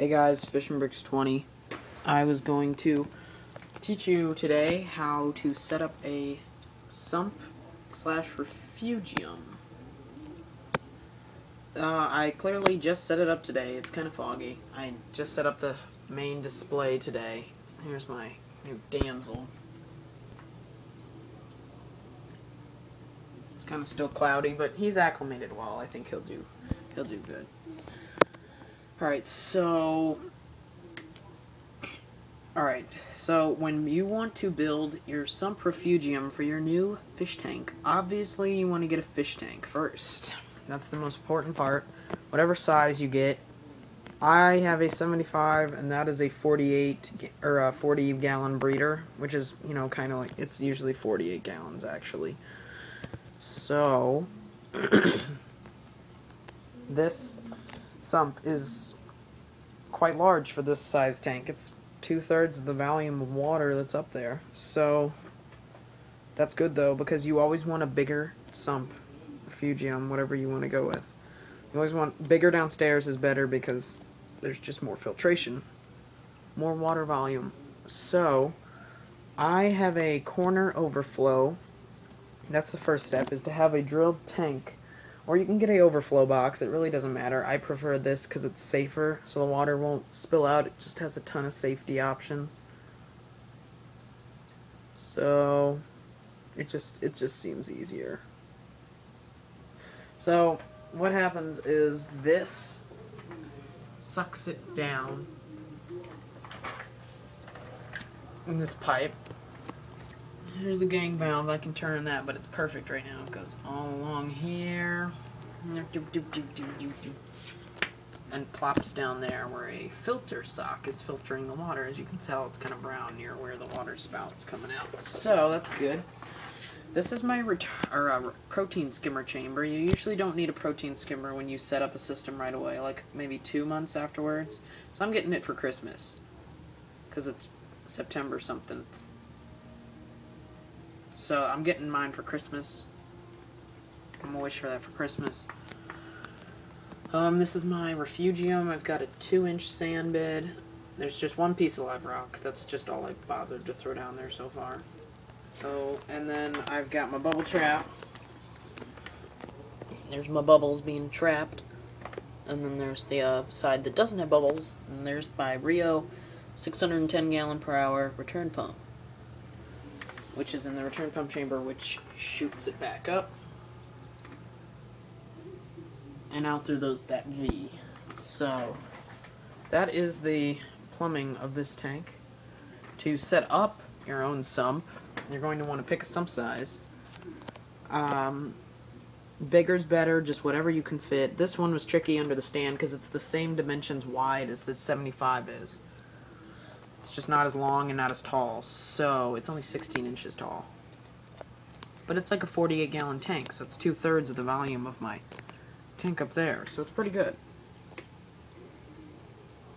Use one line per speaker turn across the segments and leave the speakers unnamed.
Hey guys, FishingBricks20. I was going to teach you today how to set up a Sump / Refugium. I clearly just set it up today. It's kind of foggy. I just set up the main display today. Here's my new damsel. It's kind of still cloudy, but he's acclimated well. I think he'll do good. Alright, so when you want to build your Sump Refugium for your new fish tank, obviously you want to get a fish tank first. That's the most important part. Whatever size you get. I have a 75, and that is a 48 or a 40-gallon breeder, which is, you know, kind of like, it's usually 48 gallons actually. So this Sump is quite large for this size tank. It's 2/3 of the volume of water that's up there. So that's good though, because you always want a bigger Sump, Refugium, whatever you want to go with. You always want bigger downstairs is better because there's just more filtration, more water volume. So I have a corner overflow. That's the first step, is to have a drilled tank. Or you can get a overflow box. It really doesn't matter. I prefer this because it's safer, so the water won't spill out. It just has a ton of safety options. So it just seems easier. So what happens is this sucks it down in this pipe. Here's the gang valve. I can turn that, but it's perfect right now. It goes all along here and plops down there where a filter sock is filtering the water. As you can tell, it's kind of brown near where the water spout's coming out. So that's good. This is my protein skimmer chamber. You usually don't need a protein skimmer when you set up a system right away, like maybe 2 months afterwards. So I'm getting it for Christmas because it's September something. So I'm getting mine for Christmas. I'm gonna wish for that for Christmas. This is my Refugium. I've got a 2-inch sand bed. There's just one piece of live rock. That's just all I've bothered to throw down there so far. So, and then I've got my bubble trap. There's my bubbles being trapped. And then there's the side that doesn't have bubbles. And there's my Rio 610 gallon per hour return pump, which is in the return pump chamber, which shoots it back up and out through that V. So that is the plumbing of this tank. To set up your own sump, you're going to want to pick a sump size. Bigger's better, just whatever you can fit. This one was tricky under the stand because it's the same dimensions wide as the 75 is. It's just not as long and not as tall, so it's only 16 inches tall. But it's like a 48-gallon tank, so it's 2/3 of the volume of my tank up there, so it's pretty good.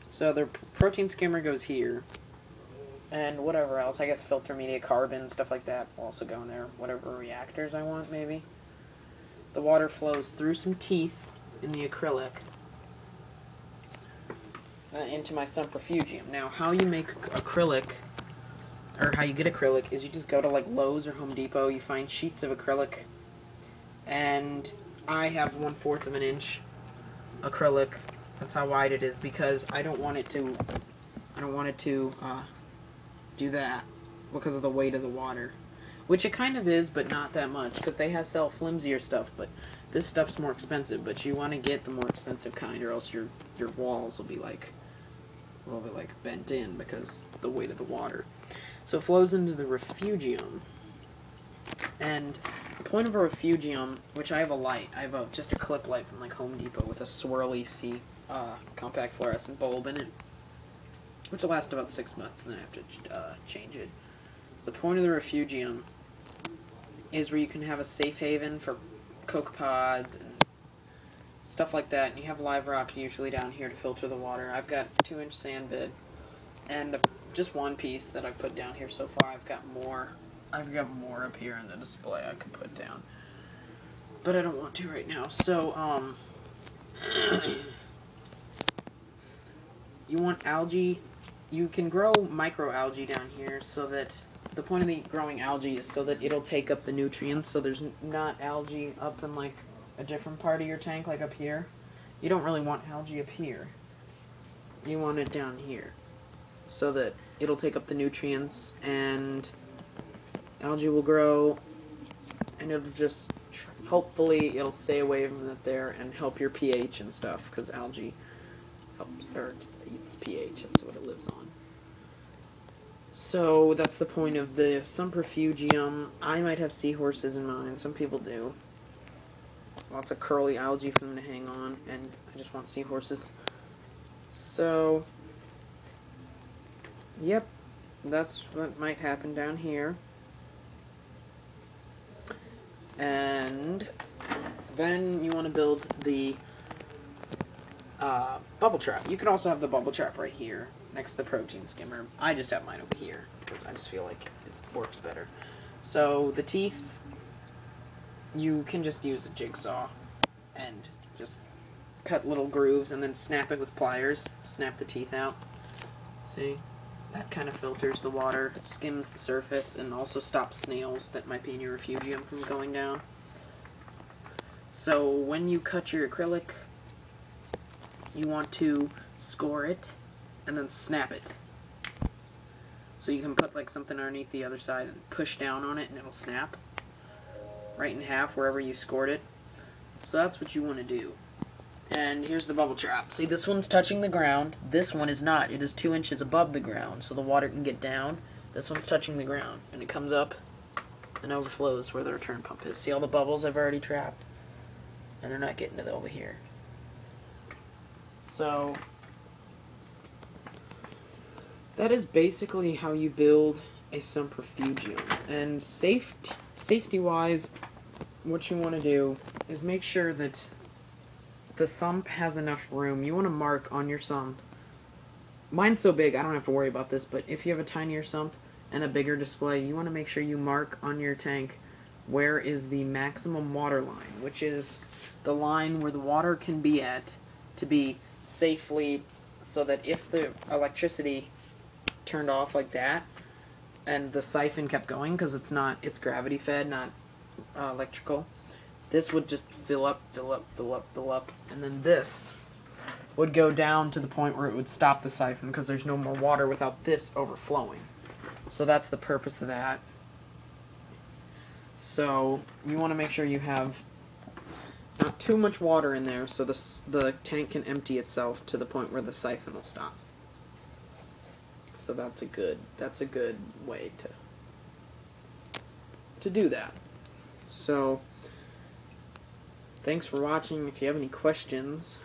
So the protein skimmer goes here, and whatever else, I guess filter media, carbon, stuff like that will also go in there. Whatever reactors I want, maybe. The water flows through some teeth in the acrylic into my Sump Refugium. Now, how you make acrylic, or how you get acrylic, is you just go to like Lowe's or Home Depot, you find sheets of acrylic, and I have 1/4 of an inch acrylic. That's how wide it is, because I don't want it to do that because of the weight of the water, which it kind of is, but not that much, because they sell flimsier stuff, but this stuff's more expensive. But you want to get the more expensive kind, or else your walls will be like bent in because of the weight of the water. So it flows into the Refugium, and the point of a Refugium, which I have a light, I have just a clip light from like Home Depot with a swirly compact fluorescent bulb in it, which will last about 6 months, and then I have to change it. The point of the Refugium is where you can have a safe haven for Coke pods and stuff like that, and you have live rock usually down here to filter the water. I've got a 2-inch sand bed and just one piece that I've put down here so far. I've got more up here in the display I could put down, but I don't want to right now. So you want algae, you can grow microalgae down here so that the point of the growing algae is so that it'll take up the nutrients, so there's not algae up in like a different part of your tank, like up here. You don't really want algae up here. You want it down here so that it'll take up the nutrients and algae will grow, and it'll just, hopefully it'll stay away from it there and help your pH and stuff, because algae helps, or eats pH, that's what it lives on. So that's the point of the Sump Refugium. I might have seahorses in mine, some people do. Lots of curly algae for them to hang on, and I just want seahorses. So, yep, that's what might happen down here. And then you want to build the bubble trap. You can also have the bubble trap right here next to the protein skimmer. I just have mine over here because I just feel like it works better. So the teeth, you can just use a jigsaw and just cut little grooves and then snap it with pliers. Snap the teeth out. See? That kind of filters the water, skims the surface, and also stops snails that might be in your refugium from going down. So when you cut your acrylic, you want to score it and then snap it. So you can put like something underneath the other side and push down on it and it'll snap right in half wherever you scored it. So that's what you want to do. And here's the bubble trap. See, this one's touching the ground. This one is not. It is 2 inches above the ground, so the water can get down. This one's touching the ground, and it comes up and overflows where the return pump is. See all the bubbles I've already trapped? And they're not getting to over here. So that is basically how you build a Sump Refugium. And safety-wise, what you want to do is make sure that the sump has enough room. You want to mark on your sump. Mine's so big, I don't have to worry about this, but if you have a tinier sump and a bigger display, you want to make sure you mark on your tank where is the maximum water line, which is the line where the water can be at to be safely, so that if the electricity turned off like that and the siphon kept going, because it's gravity fed, not electrical, this would just fill up, and then this would go down to the point where it would stop the siphon because there's no more water without this overflowing. So that's the purpose of that. So you want to make sure you have not too much water in there so the tank can empty itself to the point where the siphon will stop. So that's a good way to do that. So thanks for watching. If you have any questions,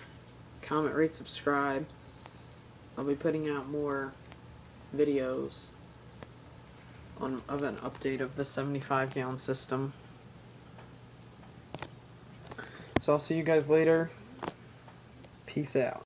comment, rate, subscribe. I'll be putting out more videos of an update of the 75-gallon system. So I'll see you guys later. Peace out.